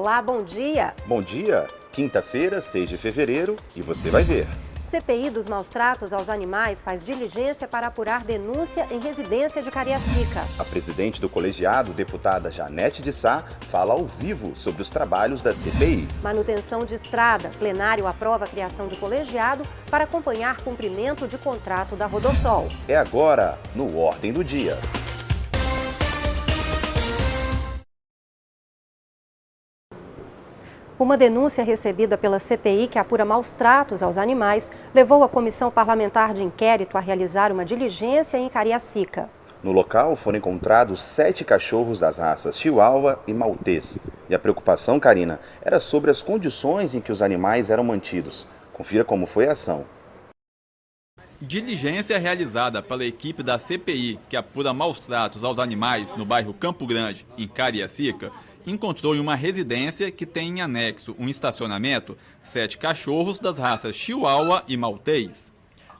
Olá, bom dia. Bom dia, quinta-feira, 6 de fevereiro, e você vai ver. CPI dos maus tratos aos animais faz diligência para apurar denúncia em residência de Cariacica. A presidente do colegiado, deputada Janete de Sá, fala ao vivo sobre os trabalhos da CPI. Manutenção de estrada. Plenário aprova a criação de colegiado para acompanhar cumprimento de contrato da Rodossol. É agora, no Ordem do Dia. Uma denúncia recebida pela CPI que apura maus tratos aos animais levou a Comissão Parlamentar de Inquérito a realizar uma diligência em Cariacica. No local foram encontrados 7 cachorros das raças Chihuahua e Maltês. E a preocupação, Karina, era sobre as condições em que os animais eram mantidos. Confira como foi a ação. Diligência realizada pela equipe da CPI que apura maus tratos aos animais no bairro Campo Grande, em Cariacica, encontrou em uma residência que tem em anexo um estacionamento 7 cachorros das raças Chihuahua e Maltês.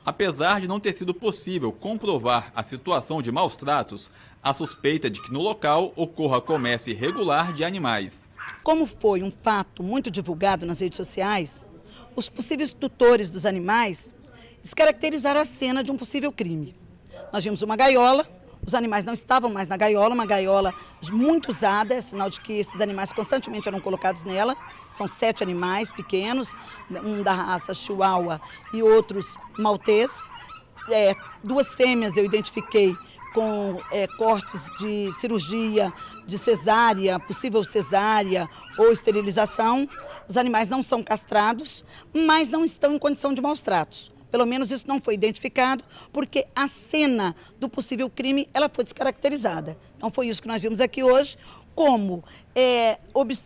Apesar de não ter sido possível comprovar a situação de maus tratos, há suspeita de que no local ocorra comércio irregular de animais. Como foi um fato muito divulgado nas redes sociais, os possíveis tutores dos animais descaracterizaram a cena de um possível crime. Nós vimos uma gaiola. Os animais não estavam mais na gaiola, uma gaiola muito usada, é sinal de que esses animais constantemente eram colocados nela. São 7 animais pequenos, um da raça Chihuahua e outros Maltês. 2 fêmeas eu identifiquei com cortes de cirurgia, de cesárea, possível cesárea ou esterilização. Os animais não são castrados, mas não estão em condição de maus tratos. Pelo menos isso não foi identificado, porque a cena do possível crime ela foi descaracterizada. Então foi isso que nós vimos aqui hoje. Como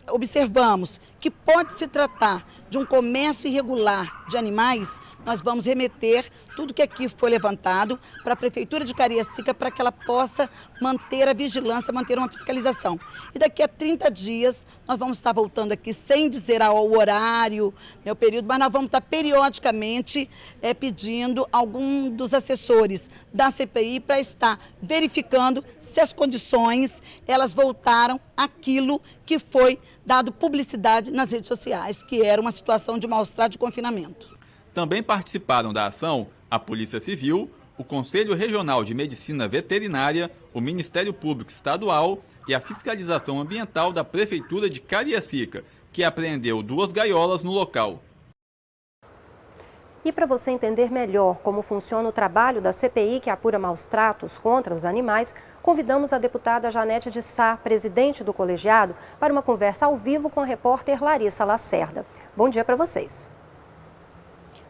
observamos que pode se tratar de um comércio irregular de animais, nós vamos remeter tudo que aqui foi levantado para a Prefeitura de Cariacica para que ela possa manter a vigilância, manter uma fiscalização. E daqui a 30 dias nós vamos estar voltando aqui sem dizer o horário, o período, mas nós vamos estar periodicamente pedindo algum dos assessores da CPI para estar verificando se as condições elas voltaram àquilo que foi dado publicidade nas redes sociais, que era uma situação de maus-trato de confinamento. Também participaram da ação a Polícia Civil, o Conselho Regional de Medicina Veterinária, o Ministério Público Estadual e a Fiscalização Ambiental da Prefeitura de Cariacica, que apreendeu 2 gaiolas no local. E para você entender melhor como funciona o trabalho da CPI que apura maus tratos contra os animais, convidamos a deputada Janete de Sá, presidente do colegiado, para uma conversa ao vivo com a repórter Larissa Lacerda. Bom dia para vocês.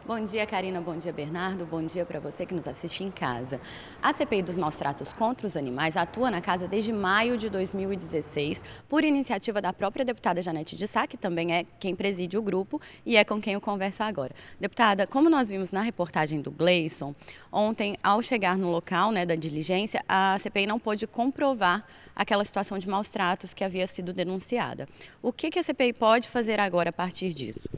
Bom dia, Karina. Bom dia, Bernardo. Bom dia para você que nos assiste em casa. A CPI dos maus tratos contra os animais atua na casa desde maio de 2016, por iniciativa da própria deputada Janete de Sá, que também é quem preside o grupo e é com quem eu converso agora. Deputada, como nós vimos na reportagem do Gleison, ontem, ao chegar no local da diligência, a CPI não pôde comprovar aquela situação de maus tratos que havia sido denunciada. O que a CPI pode fazer agora a partir disso?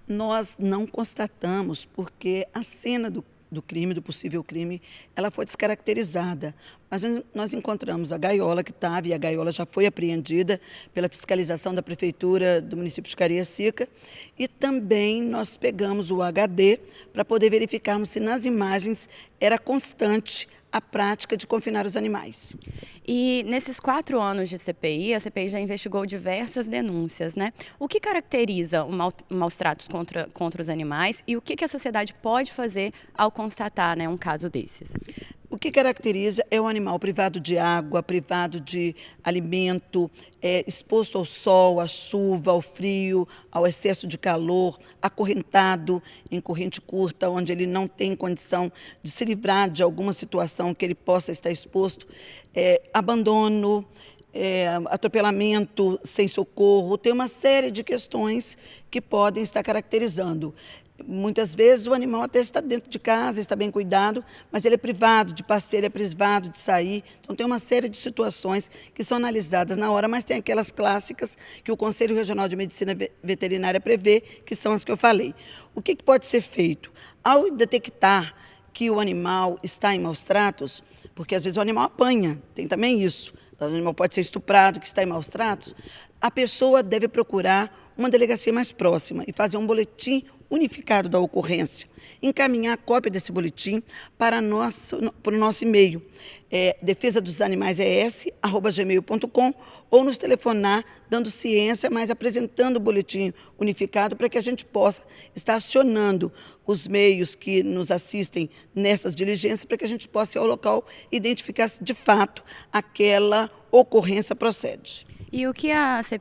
Nós não constatamos porque a cena do crime, do possível crime, ela foi descaracterizada. Mas nós encontramos a gaiola que estava, e a gaiola já foi apreendida pela fiscalização da Prefeitura do município de Cariacica, e também nós pegamos o HD para poder verificarmos se nas imagens era constante a prática de confinar os animais. E nesses 4 anos de CPI, a CPI já investigou diversas denúncias, né? O que caracteriza o maus tratos contra os animais e o que a sociedade pode fazer ao constatar um caso desses? O que caracteriza é o animal privado de água, privado de alimento, exposto ao sol, à chuva, ao frio, ao excesso de calor, acorrentado em corrente curta, onde ele não tem condição de se livrar de alguma situação que ele possa estar exposto, abandono, atropelamento sem socorro, tem uma série de questões que podem estar caracterizando. Muitas vezes o animal até está dentro de casa, está bem cuidado, mas ele é privado de passeio, ele é privado de sair. Então tem uma série de situações que são analisadas na hora, mas tem aquelas clássicas que o Conselho Regional de Medicina Veterinária prevê, que são as que eu falei. O que pode ser feito? Ao detectar que o animal está em maus tratos, porque às vezes o animal apanha, tem também isso. O animal pode ser estuprado, que está em maus tratos. a pessoa deve procurar uma delegacia mais próxima e fazer um boletim unificado da ocorrência, encaminhar a cópia desse boletim para o nosso e-mail, defesadosanimaisES@gmail.com, ou nos telefonar dando ciência, mas apresentando o boletim unificado para que a gente possa estar acionando os meios que nos assistem nessas diligências para que a gente possa ir ao local e identificar se de fato aquela ocorrência procede. E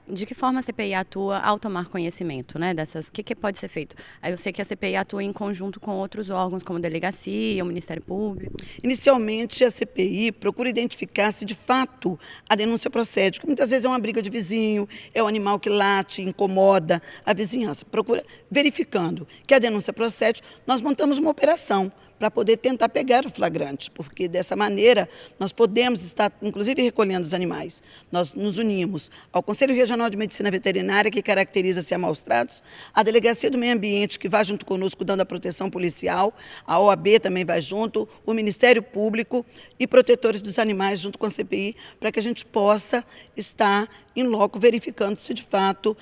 de que forma a CPI atua ao tomar conhecimento, né, dessas? O que pode ser feito? Eu sei que a CPI atua em conjunto com outros órgãos, como a delegacia, o Ministério Público. Inicialmente, a CPI procura identificar se de fato a denúncia procede, porque muitas vezes é uma briga de vizinho, é um animal que late, incomoda a vizinhança. Procura, verificando que a denúncia procede, nós montamos uma operação para poder tentar pegar o flagrante, porque dessa maneira nós podemos estar, inclusive, recolhendo os animais. Nós nos unimos ao Conselho Regional de Medicina Veterinária, que caracteriza-se a Maus Tratos, a Delegacia do Meio Ambiente, que vai junto conosco dando a proteção policial, a OAB também vai junto, o Ministério Público e protetores dos animais junto com a CPI, para que a gente possa estar em loco verificando se de fato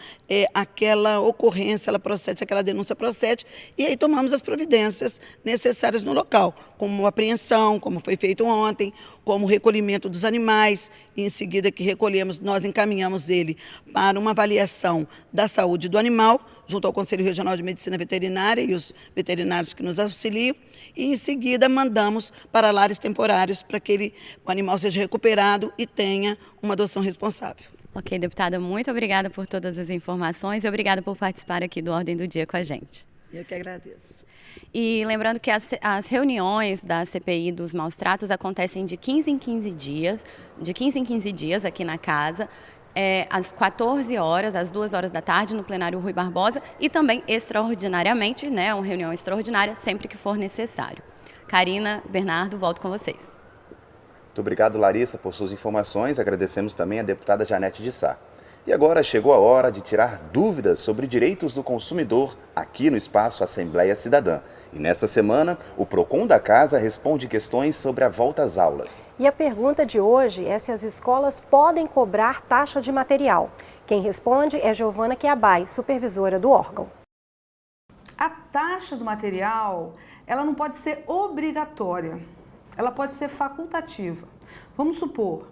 aquela ocorrência ela procede, se aquela denúncia procede, e aí tomamos as providências necessárias no local, como apreensão, como foi feito ontem, como recolhimento dos animais, e em seguida que recolhemos, nós encaminhamos ele para uma avaliação da saúde do animal, junto ao Conselho Regional de Medicina Veterinária e os veterinários que nos auxiliam, e em seguida mandamos para lares temporários para que o animal seja recuperado e tenha uma adoção responsável. Ok, deputada, muito obrigada por todas as informações e obrigada por participar aqui do Ordem do Dia com a gente. Eu que agradeço. E lembrando que as reuniões da CPI dos maus tratos acontecem de 15 em 15 dias aqui na casa, às 14 horas, às 2 horas da tarde, no plenário Rui Barbosa, e também extraordinariamente, né, uma reunião extraordinária, sempre que for necessário. Karina, Bernardo, volto com vocês. Muito obrigado, Larissa, por suas informações. Agradecemos também a deputada Janete de Sá. E agora chegou a hora de tirar dúvidas sobre direitos do consumidor aqui no Espaço Assembleia Cidadã. E nesta semana, o PROCON da Casa responde questões sobre a volta às aulas. E a pergunta de hoje é se as escolas podem cobrar taxa de material. Quem responde é Giovana Quiabai, supervisora do órgão. A taxa do material, ela não pode ser obrigatória, ela pode ser facultativa. Vamos supor,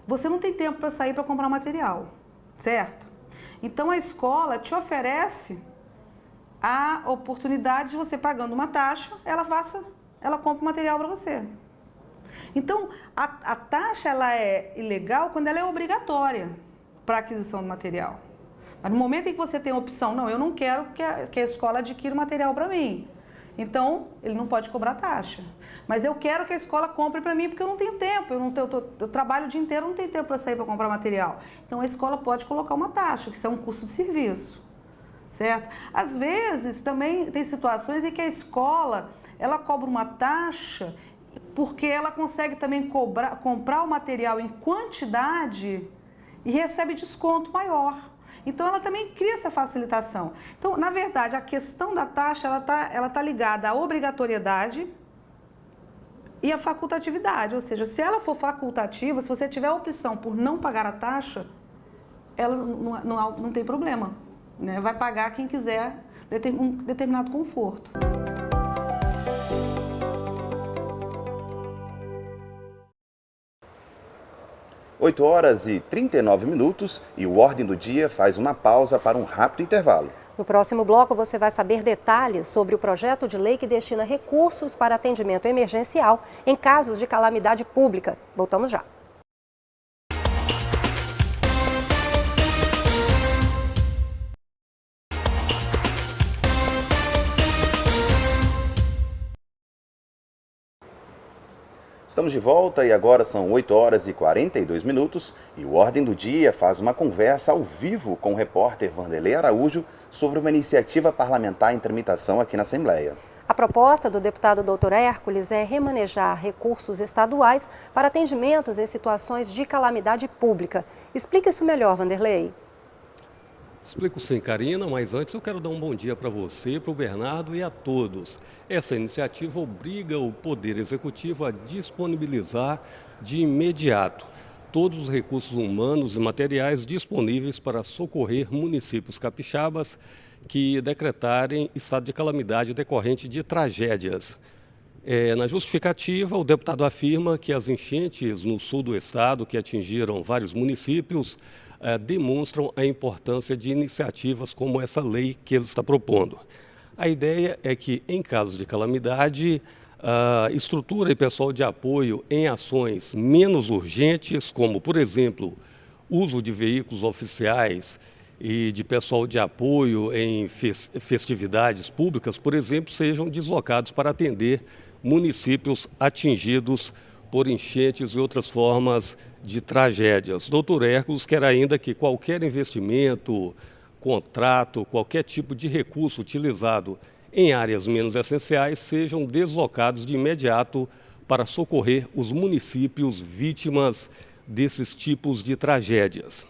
você não tem tempo para sair para comprar material, certo? Então a escola te oferece a oportunidade de você pagando uma taxa, ela compra o material para você. Então a taxa ela é ilegal quando ela é obrigatória para a aquisição do material. Mas no momento em que você tem a opção, não, eu não quero que a escola adquira o material para mim. Então, ele não pode cobrar taxa. Mas eu quero que a escola compre para mim porque eu não tenho tempo, eu trabalho o dia inteiro, não tenho tempo para sair para comprar material. Então, a escola pode colocar uma taxa, que isso é um custo de serviço, certo? Às vezes, também tem situações em que a escola, ela cobra uma taxa porque ela consegue também comprar o material em quantidade e recebe desconto maior. Então, ela também cria essa facilitação. Então, na verdade, a questão da taxa, ela tá ligada à obrigatoriedade e à facultatividade. Ou seja, se ela for facultativa, se você tiver a opção por não pagar a taxa, ela não tem problema, né? Vai pagar quem quiser um determinado conforto. 8h39 e o Ordem do Dia faz uma pausa para um rápido intervalo. No próximo bloco você vai saber detalhes sobre o projeto de lei que destina recursos para atendimento emergencial em casos de calamidade pública. Voltamos já. Estamos de volta e agora são 8h42 e o Ordem do Dia faz uma conversa ao vivo com o repórter Vanderlei Araújo sobre uma iniciativa parlamentar em tramitação aqui na Assembleia. A proposta do deputado Dr. Hércules é remanejar recursos estaduais para atendimentos em situações de calamidade pública. Explica isso melhor, Vanderlei. Explico sim, Karina, mas antes eu quero dar um bom dia para você, para o Bernardo e a todos. Essa iniciativa obriga o Poder Executivo a disponibilizar de imediato todos os recursos humanos e materiais disponíveis para socorrer municípios capixabas que decretarem estado de calamidade decorrente de tragédias. Na justificativa, o deputado afirma que as enchentes no sul do estado, que atingiram vários municípios, demonstram a importância de iniciativas como essa lei que ele está propondo. A ideia é que, em casos de calamidade, a estrutura e pessoal de apoio em ações menos urgentes, como, por exemplo, uso de veículos oficiais e de pessoal de apoio em festividades públicas, por exemplo, sejam deslocados para atender municípios atingidos por enchentes e outras formas de tragédias. Doutor Hércules quer ainda que qualquer investimento, contrato, qualquer tipo de recurso utilizado em áreas menos essenciais sejam deslocados de imediato para socorrer os municípios vítimas desses tipos de tragédias.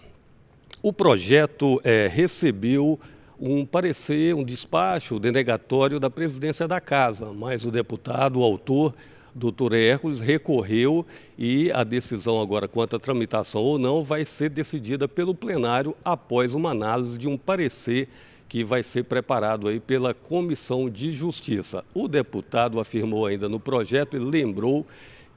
O projeto recebeu um parecer, um despacho denegatório da presidência da Casa, mas o deputado, o autor, doutor Hércules, recorreu e a decisão agora quanto à tramitação ou não vai ser decidida pelo plenário após uma análise de um parecer que vai ser preparado aí pela Comissão de Justiça. O deputado afirmou ainda no projeto e lembrou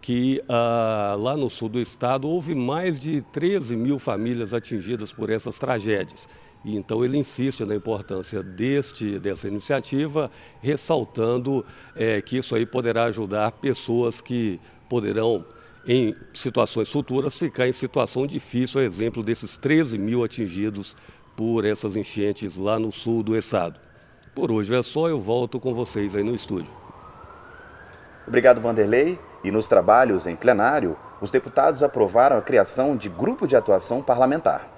que lá no sul do estado houve mais de 13 mil famílias atingidas por essas tragédias. E então ele insiste na importância dessa iniciativa, ressaltando que isso aí poderá ajudar pessoas que poderão, em situações futuras, ficar em situação difícil, a exemplo desses 13 mil atingidos por essas enchentes lá no sul do estado. Por hoje é só, eu volto com vocês aí no estúdio. Obrigado, Vanderlei. E nos trabalhos em plenário, os deputados aprovaram a criação de grupo de atuação parlamentar.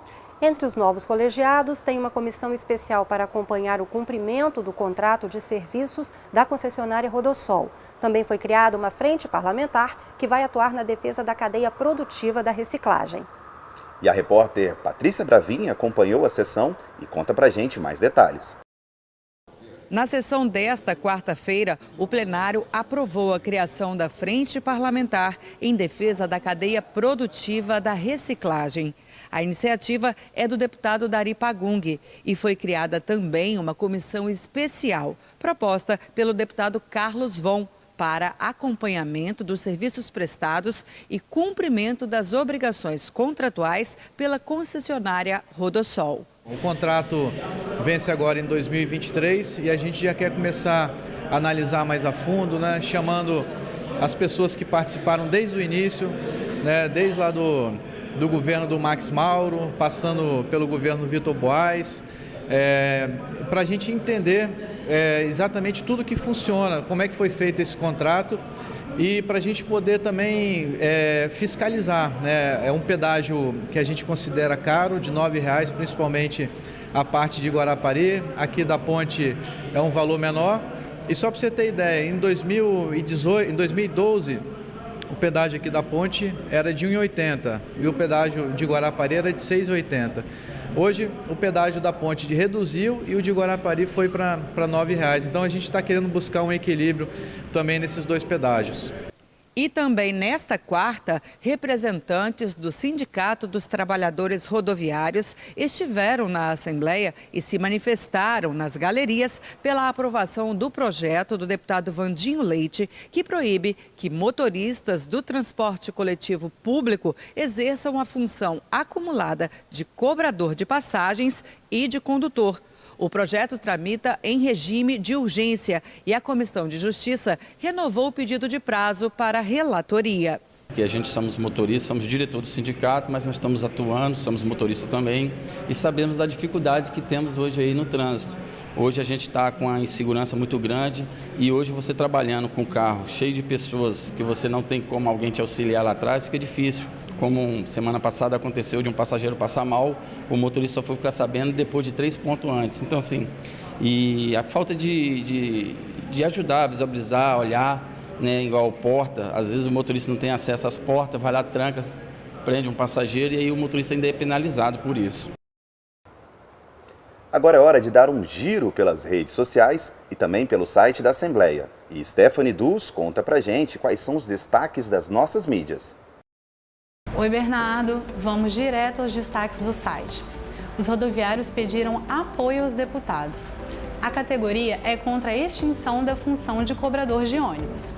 Entre os novos colegiados, tem uma comissão especial para acompanhar o cumprimento do contrato de serviços da concessionária Rodossol. Também foi criada uma frente parlamentar que vai atuar na defesa da cadeia produtiva da reciclagem. E a repórter Patrícia Bravin acompanhou a sessão e conta pra gente mais detalhes. Na sessão desta quarta-feira, o plenário aprovou a criação da Frente Parlamentar em defesa da cadeia produtiva da reciclagem. A iniciativa é do deputado Dari Pagung e foi criada também uma comissão especial, proposta pelo deputado Carlos Von, para acompanhamento dos serviços prestados e cumprimento das obrigações contratuais pela concessionária Rodossol. O contrato vence agora em 2023 e a gente já quer começar a analisar mais a fundo, né, chamando as pessoas que participaram desde o início, né, desde lá do governo do Max Mauro, passando pelo governo Vitor Boas, para a gente entender exatamente tudo que funciona, como é que foi feito esse contrato e para a gente poder também fiscalizar, né? É um pedágio que a gente considera caro, de R$ 9,00, principalmente a parte de Guarapari. Aqui da ponte é um valor menor. E só para você ter ideia, em 2012, o pedágio aqui da ponte era de R$ 1,80 e o pedágio de Guarapari era de R$ 6,80. Hoje, o pedágio da ponte reduziu e o de Guarapari foi para R$ 9,00. Então, a gente está querendo buscar um equilíbrio também nesses dois pedágios. E também nesta quarta, representantes do Sindicato dos Trabalhadores Rodoviários estiveram na Assembleia e se manifestaram nas galerias pela aprovação do projeto do deputado Vandinho Leite, que proíbe que motoristas do transporte coletivo público exerçam a função acumulada de cobrador de passagens e de condutor. O projeto tramita em regime de urgência e a Comissão de Justiça renovou o pedido de prazo para relatoria. Que a gente somos motoristas, somos diretor do sindicato, mas nós estamos atuando, somos motoristas também e sabemos da dificuldade que temos hoje aí no trânsito. Hoje a gente está com uma insegurança muito grande e hoje você trabalhando com o carro cheio de pessoas que você não tem como alguém te auxiliar lá atrás, fica difícil. Como semana passada aconteceu de um passageiro passar mal, o motorista só foi ficar sabendo depois de 3 pontos antes. Então, assim, e a falta de ajudar, visualizar, olhar, né, igual porta, às vezes o motorista não tem acesso às portas, vai lá, tranca, prende um passageiro e aí o motorista ainda é penalizado por isso. Agora é hora de dar um giro pelas redes sociais e também pelo site da Assembleia. E Stephanie Dus conta pra gente quais são os destaques das nossas mídias. Oi, Bernardo. Vamos direto aos destaques do site. Os rodoviários pediram apoio aos deputados. A categoria é contra a extinção da função de cobrador de ônibus.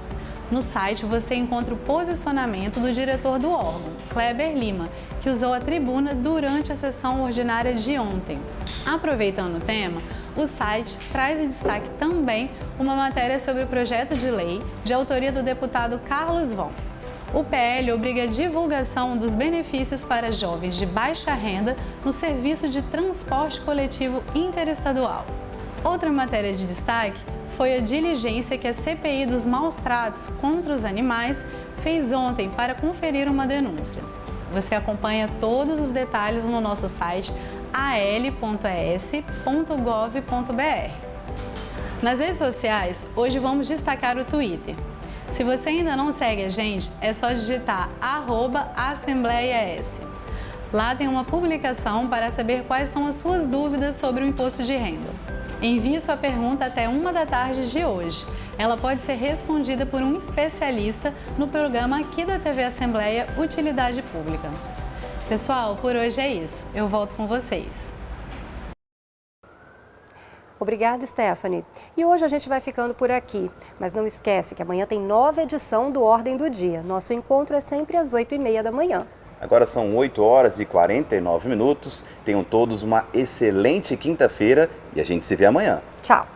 No site você encontra o posicionamento do diretor do órgão, Kleber Lima, que usou a tribuna durante a sessão ordinária de ontem. Aproveitando o tema, o site traz em destaque também uma matéria sobre o projeto de lei de autoria do deputado Carlos Von. O PL obriga a divulgação dos benefícios para jovens de baixa renda no serviço de transporte coletivo interestadual. Outra matéria de destaque foi a diligência que a CPI dos maus-tratos contra os animais fez ontem para conferir uma denúncia. Você acompanha todos os detalhes no nosso site al.es.gov.br. Nas redes sociais, hoje vamos destacar o Twitter. Se você ainda não segue a gente, é só digitar @AssembleiaS. Lá tem uma publicação para saber quais são as suas dúvidas sobre o imposto de renda. Envie sua pergunta até 1 da tarde de hoje. Ela pode ser respondida por um especialista no programa aqui da TV Assembleia Utilidade Pública. Pessoal, por hoje é isso. Eu volto com vocês. Obrigada, Stephanie. E hoje a gente vai ficando por aqui. Mas não esquece que amanhã tem nova edição do Ordem do Dia. Nosso encontro é sempre às 8h30 da manhã. Agora são 8h49. Tenham todos uma excelente quinta-feira e a gente se vê amanhã. Tchau.